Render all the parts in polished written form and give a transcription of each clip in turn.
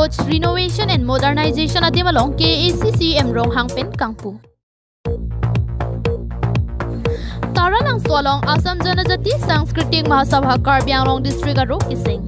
Lodge Renovation and Modernization Adimalong KACCM Rong Hangpen Kangpu. Taranang Swalong Assam Janajati Sanskritik Mahasabha Karbi Anglong District Aro Ising.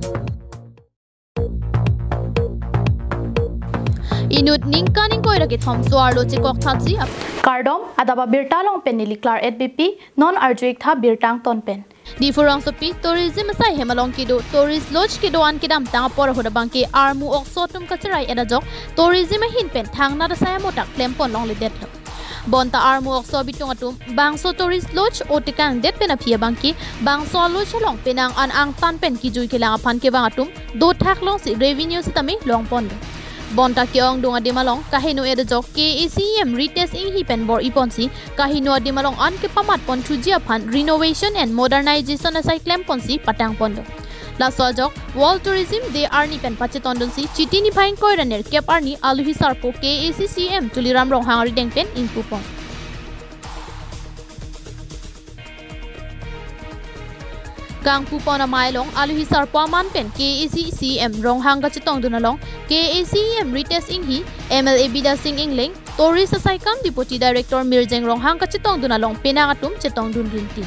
Inut ningkaning koiragi thom suarlo chikok thachi Kardom adaba birtalong pen niliklar EDBP non arjuik tha birtang ton pen. Di furang sopi tourism sai hemalong kido tourist lodge kido an kidam tang por hoda bangke armu oksotum kacharai edajok tourism hin pen thang na sai motak klempon long lidet. Bonta armu okso bitung atum bangso tourist lodge otikang det pen apia bangki bangso lodge long penang an ang tan pen kijui kilang aphan ke bang atum do thak long si revenue sitami long pon. Bonta kiong dunga dimalong kahino edajok KACCM retest ing hipen bor iponsi kahino dimalong an ke pamat pon thujia phan renovation and modernization asai klem ponsi patang pondo la sojok world tourism they arni pen pachetondonsi chitini phaing koiraner kep arni aluhi sarpo KACCM tuliram rong hangari dengpen impupon Kang pupona mailong aluhi sarpo man pen KACCM rong hanga chitong dunalong KACCM retest ing hi MLA Bida Singh Ingling tourist asai kam deputy director Mirjeng rong hanga chitong dunalong penangatum chitong dun rinti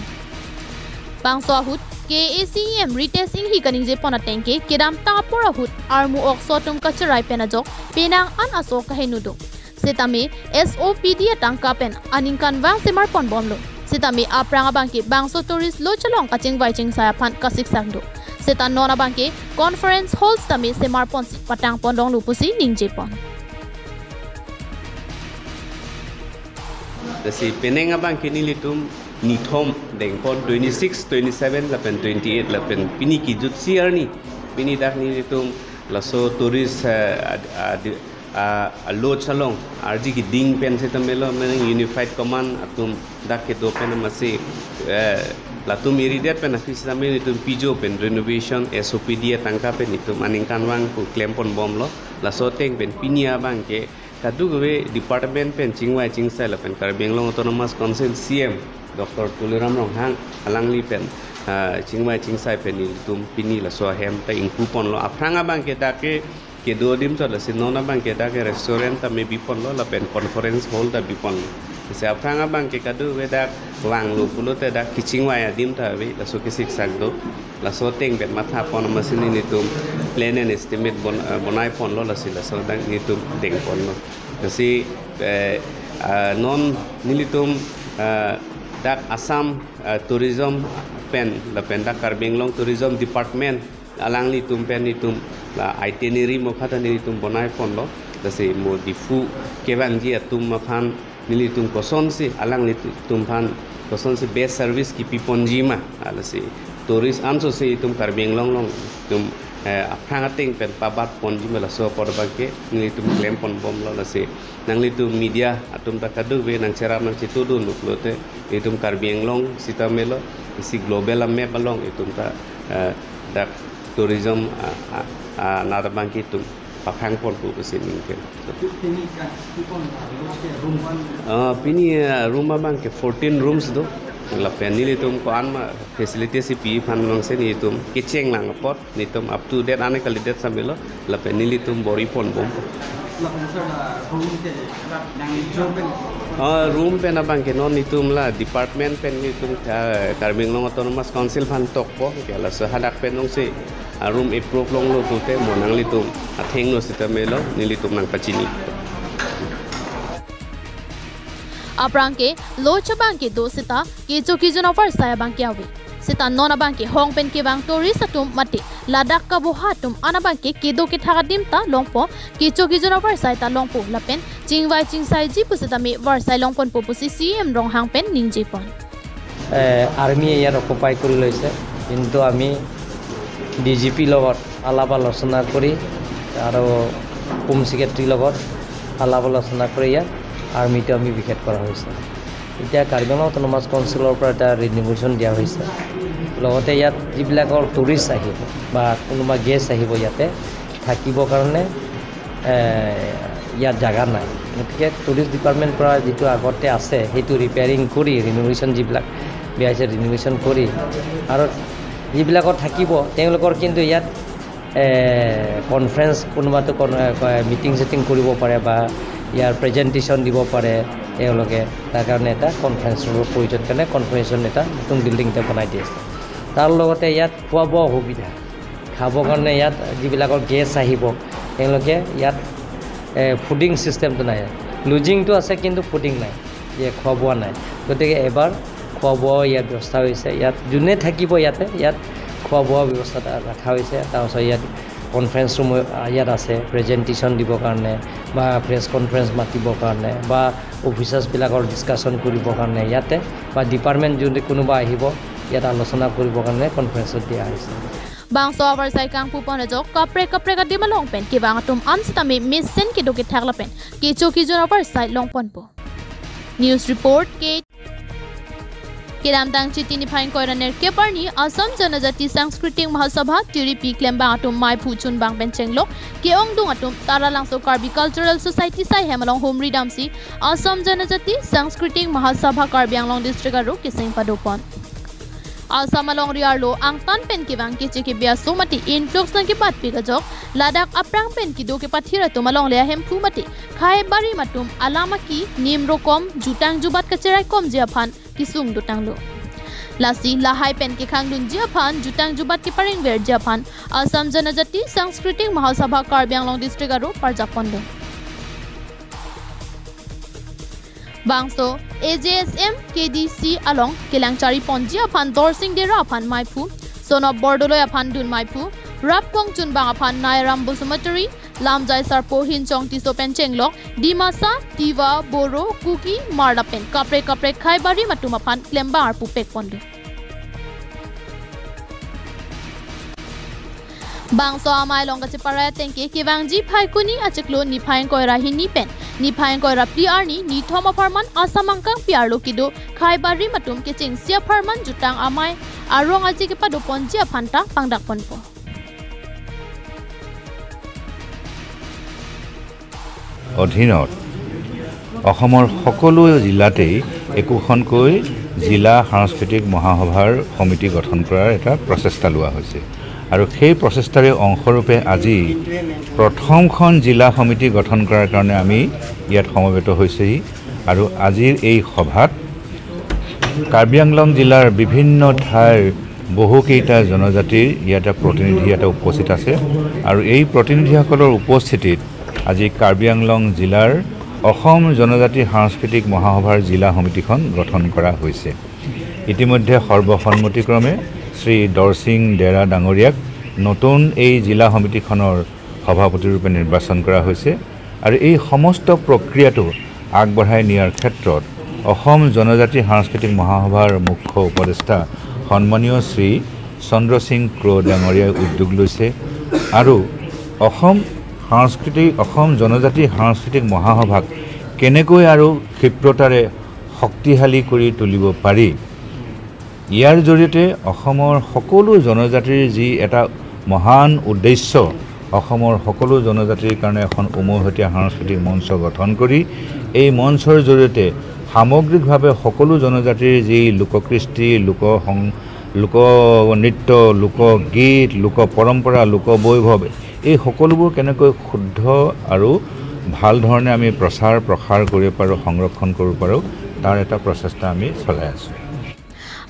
Bangso hut KACCM retest ing hi kaning je pona tengke kedam ta pora hut armu oksotum kacharai penajok penang an aso kahenudo setame SOPD tangka pen aningkan wang semar pon bomlo Sitami apranga bangke bangso tourist lo chalong kaching waiching saya phan kasik sangdo setan nona bangke conference hall tami semar ponsi patang pondong lupusi ningje pon Dasi penenga bangke nilitum nithom dengpon 26 27 lapen 28 lapen pini kijut siar ni pini dak nilitum laso tourist lo chalong RG ki ding pen setamelo menang unified command atum dak ke do pen masi latum iridet pen afis tamel itum pijo pen renovation SOPD tangka pen itum aningkan wang ku klempon bom lo la soteng pen pinia bangke kadu gwe department pen chingwai chingsai la pen Karbinglong autonomous council CM Dr. Tuliram Rong Hang alangli pen chingwai chingsai pen itum pini la so hem ta ingkupon lo apranga bangke dake ke do dim to la sinona bang ke da ke restaurant ta me bipon lo la pen conference hall ta bipon se apranga bang ke kadu we da wang lu pulo te da kiching wa dim ta we la so ke sik sak do la so teng bet matha pon machine ni tum plan and estimate bonai pon lo la si la so da ni tum deng pon lo si non nilitum da Assam tourism pen la pen da Karbinglong tourism department alangli tum pen ni tum la itinerary mo khata ni tum bonai pon lo dase mo difu keban ji atum ma phan nili tum koson si alang li tum phan koson si best service ki pipon ji ma ala si tourist anso se tum Karbinglong long tum aprang ating pen pabat pon ji mala so por bagke nili tum klem pon bom lo la se nangli tum media atum ta kadu we nang ceram nang citudu nuklote itum Karbinglong sitamelo isi global map along itum ta dak tourism nada bangki tum pakhang pon pu kesini ke pini rumah bangke 14 rooms do la penili tum ko anma facility si pi phan long se ni tum kitchen lang pot ni tum up to date ane kali date samelo la penili tum bori pon bom room pen abang ke non itum la department pen itum Karbinglong autonomous council phan tok po ke la so hadak pen nong se room approve long lo tu te monang litum atheng no sitamelo nilitum nang pachini aprangke lo chabangke do sita ke choki jona par saya bangke awe sita nona bangke hong pen ke bang tourist atum mate ladak ka bo hatum anabangke ke do ke thagadim ta longpo ke choki jona par sai ta longpo lapen chingwai chingsai ji pusita me war sai longpon popusi CM rong hang pen ningje pon army ya occupy kori loise kintu ami DGP লগত আলাপ আলোচনা কৰি আৰু home secretary লগত আলাপ আলোচনা কৰি আৰ্মিটো আমি বিশেষ কৰা হৈছে এতিয়া Karbinglong autonomous councilৰ পৰা এটা ৰিনিউৱেশ্যন দিয়া হৈছে লগতে ইয়াত যিবিলাকৰ টুৰিষ্ট আহিব বা কোনোবা গেষ্ট আহিব ইয়াতে থাকিবৰ কাৰণে ইয়াত জাগা নাই গতিকে টুৰিষ্ট ডিপাৰ্টমেণ্ট পৰা যিটো আগতে আছে সেইটো ৰিপেয়াৰিং কৰি ৰিনিউৱেশ্যন যিবিলাক বিয়াইছে ৰিনিউৱেশ্যন কৰি আৰু যিবিলাকৰ থাকিব তেওঁলোকৰ কিন্তু ইয়াত কনফাৰেন্স কোনোবাটো মিটিং চিটিং কৰিব পাৰে বা ইয়াৰ প্ৰেজেণ্টেশ্যন দিব পাৰে এওঁলোকে তাৰ কাৰণে এটা কনফাৰেন্স ৰুমৰ প্ৰয়োজন কাৰণে কনফাৰেন্সন এটা নতুন বিল্ডিং এটা বনাই দি আছে তাৰ লগতে ইয়াত খোৱা বোৱা সুবিধা খাবৰ কাৰণে ইয়াত যিবিলাকৰ গেষ্ট আহিব তেওঁলোকে ইয়াত ফুডিং চিষ্টেমটো নাই লুজিংটো আছে কিন্তু ফুডিং নাই যে খোৱা বোৱা নাই গতিকে এবাৰ খোৱা বোৱা ইয়াত ব্যৱস্থা হৈছে ইয়াত যোনে থাকিব ইয়াত খোৱা বোৱা ব্যৱস্থা ৰখা হৈছে তাৰপিছত ইয়াত কনফাৰেন্স ৰুম ইয়াত আছে প্ৰেজেণ্টেশ্যন দিবৰ কাৰণে বা প্ৰেছ কনফাৰেন্স মাতিবৰ কাৰণে বা অফিচাৰ্ছবিলাকৰ ডিছকাশ্যন কৰিবৰ কাৰণে ইয়াতে বা ডিপাৰ্টমেণ্ট যদি কোনোবা আহিব ইয়াত আলোচনা কৰিবৰ কাৰণে কনফাৰেন্সত দিয়া হৈছে Bangso abar sai kang pupon jok kapre ka di malong pen ki bang atum anstami missen ki do ki thakla pen ki choki jon abar sai long pon po news report ke Kiramdang chiti ni phain koiraner ke parni Assam Janajati Sanskriti Mahasabha TRP klemba atum mai phuchun bang pen chenglo ke ongdung atum Taralangso Karbi Cultural Society sai hemalong homri damsi Assam Janajati Sanskriti Mahasabha Karbi Anglong district aru kising padopon Assam along riarlo ang tan pen ki bang ki chiki bia somati influx nang ki pat pi gajok Ladak aprang pen ki do ke pathira to malong le hem phumati khai bari matum alama ki nimro kom jutang jubat kacherai kom jiaphan kisung dutanglo Lasi lahai pen ki khangdun jiaphan jutang jubat ki paring ver jiaphan Assam Janajati Sanskriti Mahasabha Karbi Anglong district aru parjapondo Bangso AJSM KDC along Kilangchari Ponji upon Dorsing de Rapan Maipu, son of Bordolo upon Dun Maipu, Rap Kong Chun Bang upon Nairam Busumatari, Lamjai Sarpo Hin Chong Tiso Penchenglo, Dimasa, Tiva, Boro, Kuki, Mardapen, Kapre Khaibari Matumapan, Klemba Arpu Pekpondo. Bangso amai longa chipara tenke kivangji phaikuni achiklo ni phaing koira hi ni pen ni phaing koira PR ni thoma farman asamangkang PR lokido khaibari matum ke chingsia farman jutang amai arong aji ke padu ponjia phanta pangdak ponpo অধীনত অসমৰ সকলো জিলাতেই একোখনকৈ জিলা সাংস্কৃতিক মহাসভাৰ সমিতি গঠন কৰাৰ এটা প্ৰচেষ্টা লোৱা হৈছে আৰু সেই প্ৰচেষ্টাৰে অংশৰূপে আজি প্ৰথমখন জিলা সমিতি গঠন কৰাৰ কাৰণে আমি ইয়াত সমবেত হৈছেহি আৰু আজিৰ এই সভাত কাৰ্বি আংলং জিলাৰ বিভিন্ন ঠাইৰ বহুকেইটা জনজাতিৰ ইয়াতে প্ৰতিনিধি এটা উপস্থিত আছে আৰু এই প্ৰতিনিধিসকলৰ উপস্থিতিত আজি কাৰ্বি আংলং জিলাৰ অসম জনজাতি সাংস্কৃতিক মহাসভাৰ জিলা সমিতিখন গঠন কৰা হৈছে ইতিমধ্যে সৰ্বসন্মতিক্ৰমে শ্ৰী দৰসিং ডেৰা ডাঙৰীয়াক নতুন এই জিলা সমিতিখনৰ সভাপতি ৰূপে নিৰ্বাচন কৰা হৈছে আৰু এই সমস্ত প্ৰক্ৰিয়াটো আগবঢ়াই নিয়াৰ ক্ষেত্ৰত অসম জনজাতি সাংস্কৃতিক মহাসভাৰ মুখ্য উপদেষ্টা সন্মানীয় শ্ৰী চন্দ্ৰ সিং ক্ৰ ডাঙৰীয়াই উদ্যোগ লৈছে আৰু অসম জনজাতি সাংস্কৃতিক মহাসভাক কেনেকৈ আৰু ক্ষিপ্ৰতাৰে শক্তিশালী কৰি তুলিব পাৰি ইয়াৰ জৰিয়তে অসমৰ সকলো জনজাতিৰ যি এটা মহান উদ্দেশ্য অসমৰ সকলো জনজাতিৰ কাৰণে এখন উমৈহতীয়া সাংস্কৃতিক মঞ্চ গঠন কৰি এই মঞ্চৰ জৰিয়তে সামগ্ৰিকভাৱে সকলো জনজাতিৰ যি লোককৃষ্টি লোক নৃত্য লোকগীত লোক পৰম্পৰা লোক বৈভৱ এই সকলোবোৰ কেনেকৈ শুদ্ধ আৰু ভাল ধৰণে আমি প্ৰচাৰ প্ৰসাৰ কৰিব পাৰোঁ সংৰক্ষণ কৰিব পাৰোঁ তাৰ এটা প্ৰচেষ্টা আমি চলাই আছোঁ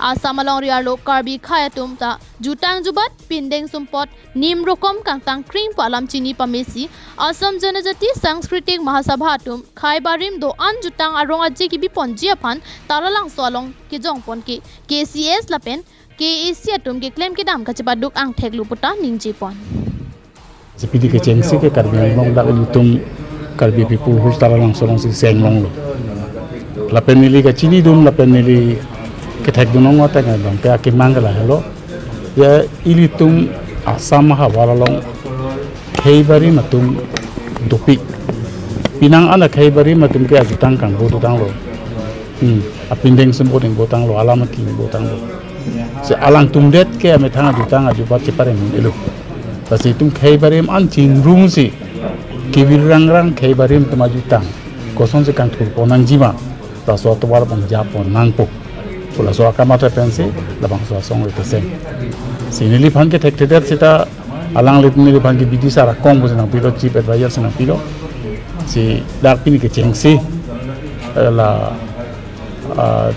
Assam along riarlo Karbi Khayatum ta jutang jubat pindeng sumpot nim rokom kangtang kring palam chini pamesi Assam Janajati Sanskriti Mahasabha atum khaibarim do an jutang arong aji ki biponji aphan taralang solong ki jongpon ki KCS lapen KAC atum ki claim ki dam kachipaduk ang theklu puta ningjipon Seperti kecengsi ke Karbi Anglong dak lutum Karbi people hus taralang solong si senglong lo lapen nili ka chini dum lapen nili ketek dunong wata ngalong pe aki mangala hello ya ilitum asam hawaralong khaibari matum dopik pinang ana khaibari matum ke ajutang kang bodang lo apindeng sembodeng botang lo alamat ki botang lo se alang tumdet ke ame thanga jutang ajubat ke pare mun elo pasi tum khaibari an ching rung si kibirang rang khaibari tum ajutang koson se kang thur ponang jiwa ta so to war bang japon nangpo Pula soal kamar terpensi, labang soal song itu sen. Sini lipan ke tek teder kita alang let ni bangki bidi sara kong bo senang pilo chief advisor senang pilo si dak pini ke chengsi la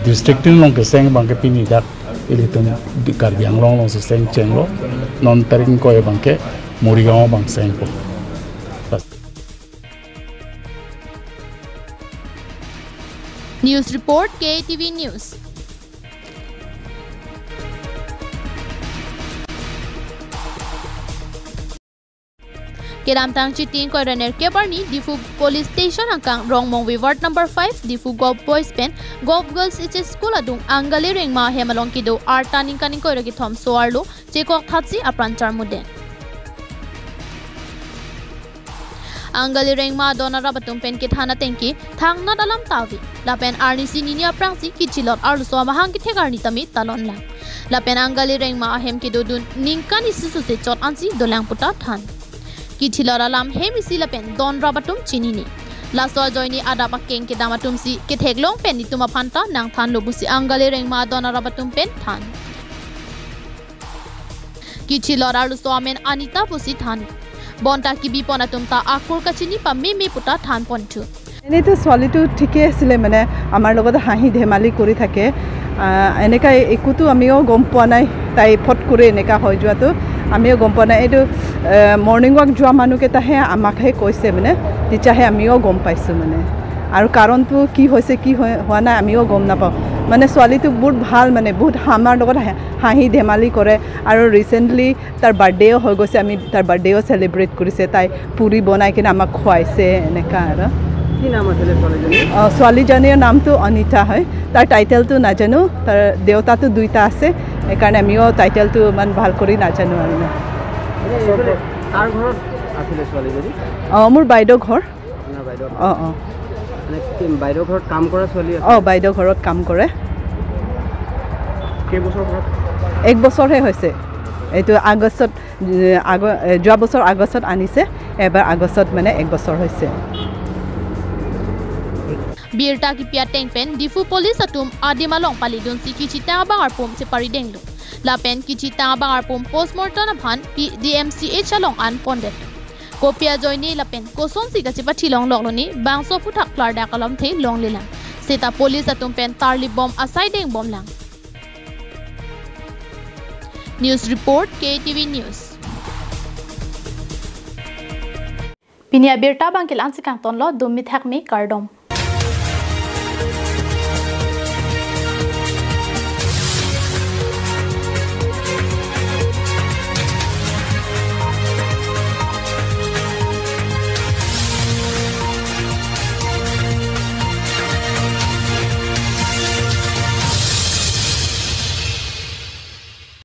district long ke seng bangke pini dak ilitum di Karbiang long si seng chenglo non taring ko e bangke Murigaon bang seng po. News report KTV News. Kedamtang chiting ko rener kebarni Difu Police Station angkang Rongmong Ward number 5 Difu Golf Boys Pen Golf Girls HS School adung angali ringma hemalong kido artaning kaning ko ragi thom soarlo chekok thatsi apranchar muden. Angali ringma donara batum pen ki thana tenki thangna dalam tawi lapen arnisi ninia prangsi kichilot arluso mahang ki thegarni tami talon lang lapen angali ringma ahem kido dun ningkani sisu se chot ansi dolang puta than kichilot alam hemisi lapen don rabatum chinini laso joini ada pakeng ki damatum si ki theglong pen ni tuma phanta nang than lobusi angali ringma donara batum pen than kichilot arluso amen anita pusi than bonta ki bipona tumta akur kachini pa me puta than pontu এনে তো সোয়ালিটো ঠিকই আছিল মানে আমার লগত হাঁহি ধেমালি কৰি থাকে এনেকা একোতো আমিও গম পোৱা নাই তাই ফট কৰে এনেকা হৈ যোৱাটো আমিও গম পোৱা নাই এইটো মৰ্নিং ওয়াক যোৱা মানুহকেইটাহে আমাকহে কৈছে মানে তেতিয়াহে আমিও গম পাইছো মানে আৰু কাৰণটো কি হৈছে কি হোৱা নাই আমিও গম নাপাওঁ মানে সোয়ালিটো বহুত ভাল মানে বহুত আমাৰ লগত হাঁহি ধেমালি কৰে আৰু ৰিসেন্টলি তাৰ বাৰ্থডেও হৈ গৈছে আমি তাৰ বাৰ্থডেও সেলিব্ৰেট কৰিছে তাই পুৰি বনাই কিনে আমাক খুৱাইছে এনেকা আৰু কি নাম আছিল ছোৱালীজনী ছোৱালীজনীৰ নামটো অনিতা হয় তাৰ টাইটেলটো নাজানো তাৰ দেউতাটো দুইটা আছে সেইকাৰণে আমিও টাইটেলটো ইমান ভাল কৰি নাজানো আৰু তাৰ ঘৰত আছিল ছোৱালীজনী মোৰ বাইদেউ ঘৰ বাইদেউ মানে বাইদেউ ঘৰত কাম কৰা ছোৱালী বাইদেউ ঘৰত কাম কৰে কেইবছৰ ঘৰত এক বছৰহে হৈছে এইটো আগষ্টত যোৱা বছৰ আগষ্টত আনিছে এবাৰ আগষ্টত মানে এক বছৰ হৈছে Birta ki pia tengpen Difu Police atum adimalong palidun si kichita bangar pom se paridenglu lapen kichita bangar pom postmortem bhan DMCH along an pondet kopia joini lapen koson si gachi pathilong logloni bangso futhak klarda kalam the long lilang seta police atum pen tarli bom asai deng bom lang News report KTV News Pinia Birta bangkil ansikang tonlo dummi thakmi kardom